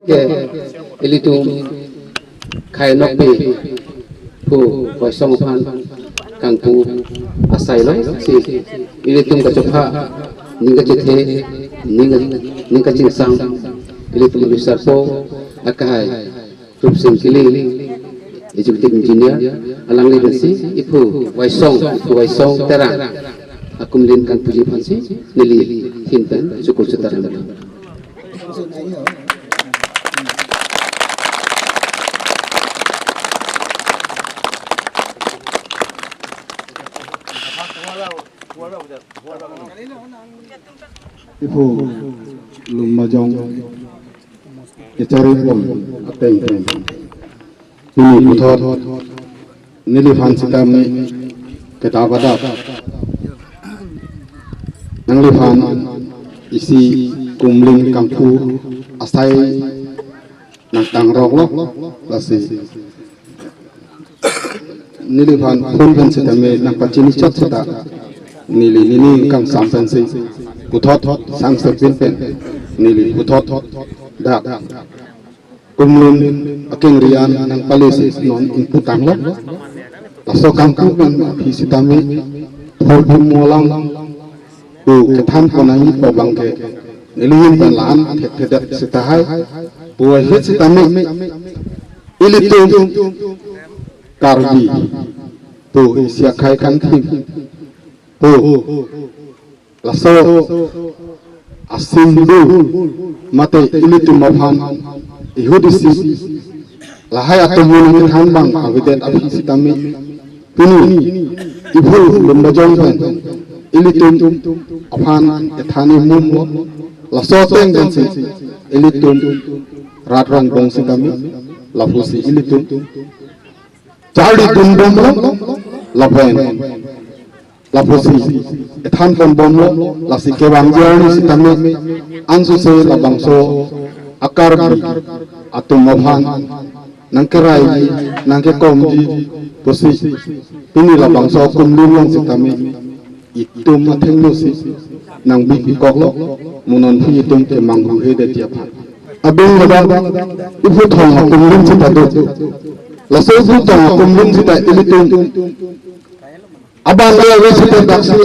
ke ilitu khai nok pi pu koi song phan kang pu asai lo si ilitum ka chopha ninga chithe ninga ching sang ilitum bisar po akai rup sing kili executive engineer alang le si ipu wai song terang akum lin kan puji phansi nili hintan cukup setaran ibu lumajong kecari pun ateng ini putar nili fansi kami ketabadat nangli fan isi kumling kampu asai nang tang rok lo lasi nili fan phun fansi kami nang pacini chat seta nili kang sam fansi putot sang sepin pen nili putot dak kumlin aking rian nang palisi non inputang lo laso kangkang pen hisitami phul mulang u kethan konai pobang ke nilin pen lan thedat sitahai puai hit sitami ilitu karbi tu siakai kanthi tu laso asindu mate ilitu maphan ihudisi lahai atumun kethan bang avidet abhisitami puni ibul lumbajong pen ilitum aphan ethani mum laso teng densi ilitum ratrang bongsi kami lafusi ilitum chali dundom lapen lafusi ethan pon bomlo lasi kebang jani sitami ansu se labangso akar atum aphan nangkerai nangke komji posi ini labangso kumlim lang sitami itum atheng nusi nang bi koklo munon phi itum ke manghu he de tiapa abeng laba ibu thong kumlim sita do la so bu thong kumlim sita ilitum abang le we sita daksi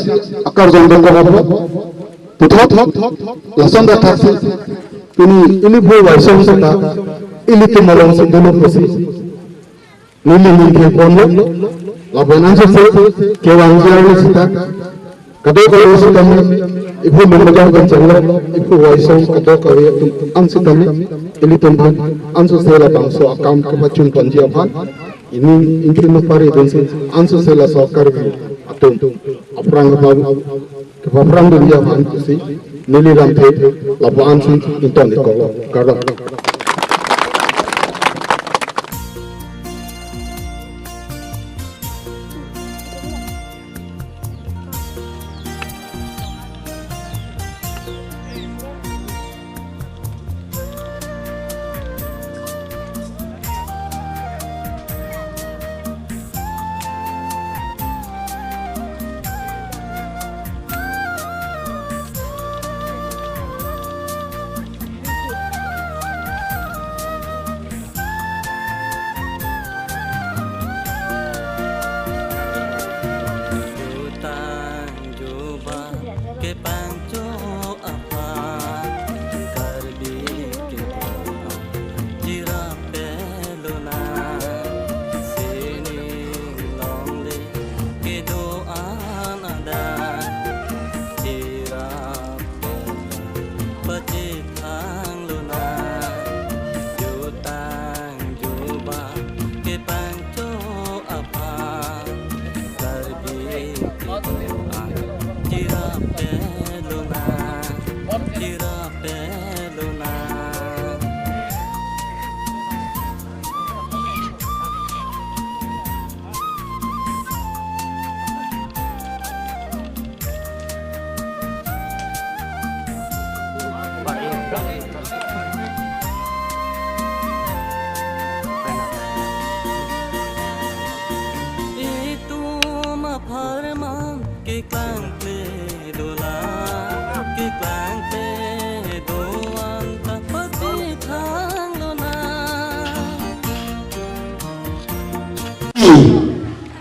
akar jong dong ko puthot la son da taksi ini bu wa so sita ilitum malong sa dulu posi nili ke ponlo la bonan so ke wang jari sita kado kalau sitami ibu memajang kencanglah ibu waisong kado kau ansitami ini tempat ansu sela bangso akam kemacun panjiapan ini ingkrin pari donsi ansu sela sokar atum aprang kepaprang dunia pantusi nili rampe labu ansu inton ikolo kado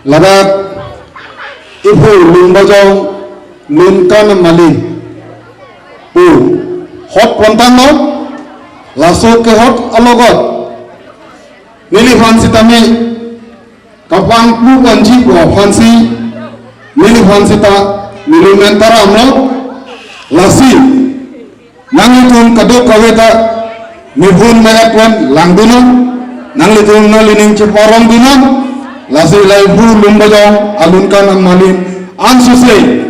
labak ibu lumbajong lunkan mali pu hot pontang no laso ke hot alogot nili fansi tami kapang pu kanji pu fansi nili fansi ta nili mentara amno lasi nangitun kadok kaweta nibun mayatwan langduno nanglitun nalining ciporong dunon lasi laibu lumbajong alunkan malin ansuse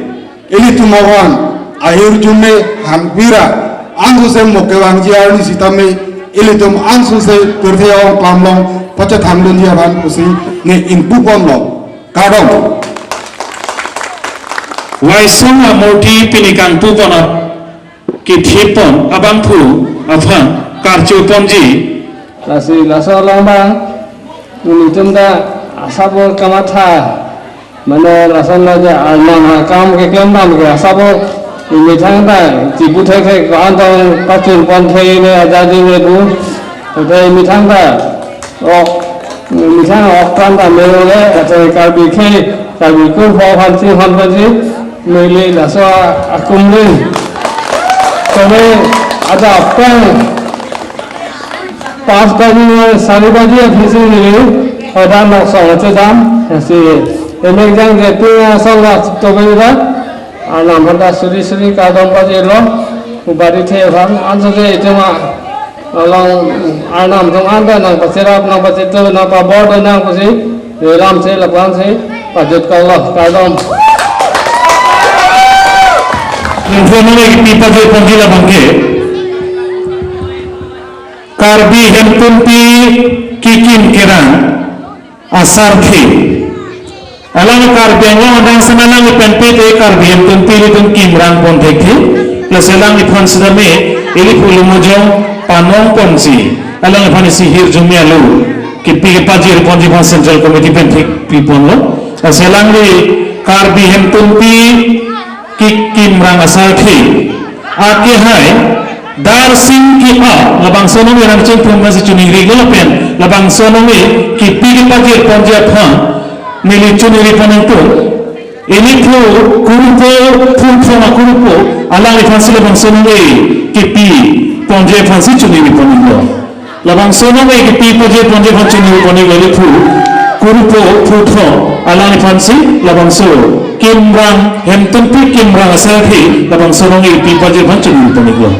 ilitu mohon akhir jume hampira ansuse mokewang jiarni sitame ilitum ansuse tertiawang pamlong pacet hamlun jiaran usi ne inpu pomlong kadong waisong amoti pinikan puponat kithipon abangpu afan karcu ponji lasi laso lombang unitum da asabo kamatha mana lason laja alman kam ke kembam ke asabo ini thang da jibu thai khai kan tong patun pon thai ne ajadi ne bu tai mi thang da ok mi thang ok kan da me le tai kalbi khai kalbi ku pho phan si mele laso akum le tome ada pang पाँच बजी साढ़े बजी फिर मिली और रात में सोलह दाम ऐसे एक जन के तीन सोलह तो बजे रात और नाम बंदा सुरी सुरी का दम बजे लो बारी थे हम आंसू के इतना लॉन्ग और नाम तो आंदा नाम बचे रात नाम बचे तो नाम पा बोर्ड नाम कुछ राम से लगवान से बजट का लो का दम informele pipa je ponjila bangke karbi hempunti kikin kerang asarthi alang karbi ngo andang sanalang penpe te karbi hempunti litun kimrang pon dekhi plus alang ifan sedame ili pulumujong panong ponsi alang ifan sihir jumialu kipi pajir ponji pan central committee penthik pipon lo aselang li karbi hempunti kimrang asarthi ake hai dar sing ki a labang sono me rang cheng phum si chuni ri lo pen labang sono me ki pi ki pajir ponja pha mili chuni ri panang to ini phu kurupo phum phama kurupo ala ri phansi labang sono me ki pi ponja phansi chuni ri panang lo labang sono me ki pi ponja pha chuni ri panang lo phu kurupo phu tho ala ri phansi labang so kimrang hemtum pi kimrang asarthi labang sono me pi ponja pha chuni ri panang lo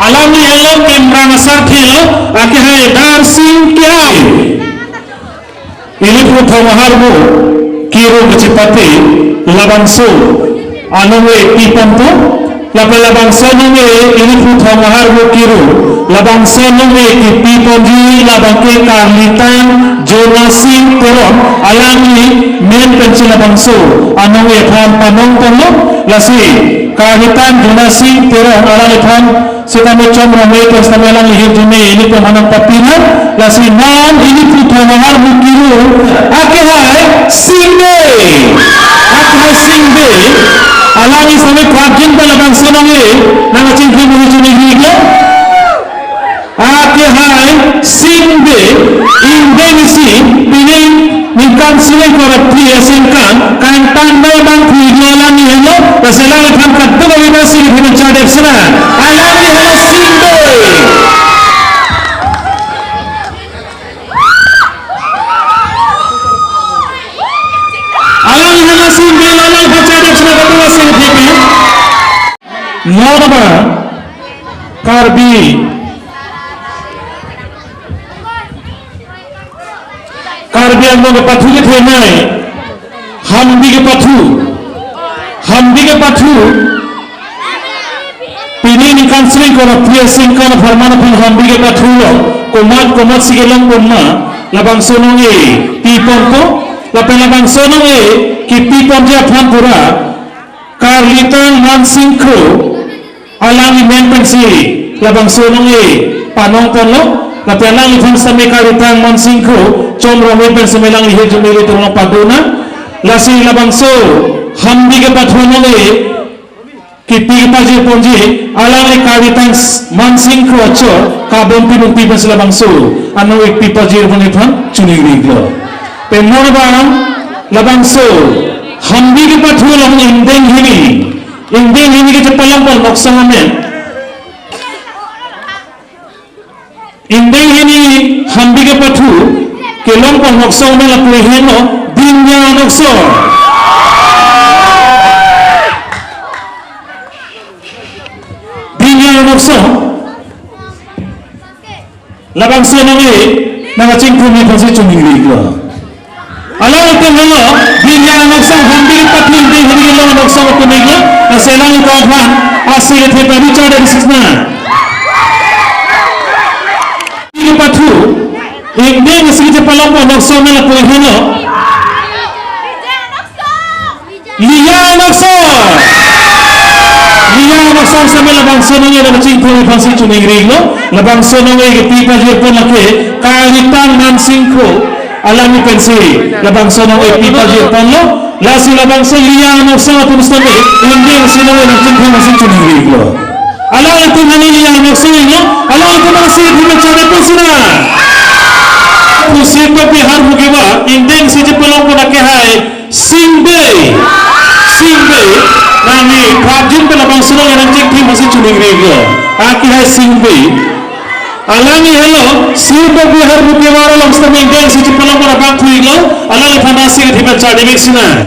alami hello kimrang asarthi lo ake hai dar sing kya ini putho maharmu kiro bacipati labangso anome pipanto labangso nome ini putho maharmu kiro labangso nome ki piponji labangke karlitan jonasing poron alami men penci labangso anome phan panong tono lasi karlitan jonasing poron alami phan sita macam ramai kestamelang lihir dunia ini pemanang papina lasi nam ini putra mahar mukiru akhai singbe alangi sami kwajin balabang sononge nama cingkri menuju negeri ke akhai singbe indenisi pilih nikam silai korupsi asingkan kain tandai bang kuijo alangi hello rasalah lekam kata bagi masih di mencadap sana alangi hello singbe alangi hello singbe alangi mencadap sana kata masih di sini norma karbi karbi ang mga pathu ke thenai hamdi ke pathu pini ni kansling ko priya sing kan farmana pun hamdi ke pathu lo komat sigelang komma labang sononge pipon ko labang sononge ki pipon ja phan pura karlitan mansing ko alangi menpensi labang sononge panong polo Napialang ifan sa may karitang mansingko chomro may pensamelang lihe jumili tulong paguna lasi labangso hamdi ke pathunoge kipi paje ponji alang karitang mansingko acho kabon pinung pipan sa labangso ano ik pipaje pon ifan chunigiglo penor bang labang so hambi ke pathu long indeng hini ke cepalang pon moksong amen indeng hini hambi ke pathu ke long pon moksong amen la puheno dinya nokso labang so nangi nangacing kumi pasi cumingri ko ala itu halo dinya nokso hambi ke pathu indeng hini ke long nokso kuminglo na selang ko khan asir the pari chade disna ke pathu indeng sigi palong po nokso mela puheno liya nokso sama labang sonongnya dapat cingkung pangsi cumingri lo labang sonongnya ke tiga jirpon laki kalitan mansingko alami pensi labang sonongnya tiga jirpon lo lasi labang liya nokso terus nabi indeng sinongnya dapat cingkung pangsi cumingri lo ala itu hani liya nokso lo ala itu masih dimecada pesina kusip bihar bukiba indeng si jepelong pun hai singbe nami kajun pe labang sunong yang cek tim masih cumingri ko aki hai singbe alami hello singbe bihar bukiba long staming indeng si jepelong pun abang thui lo ala le phanasi ke thiba chade mixina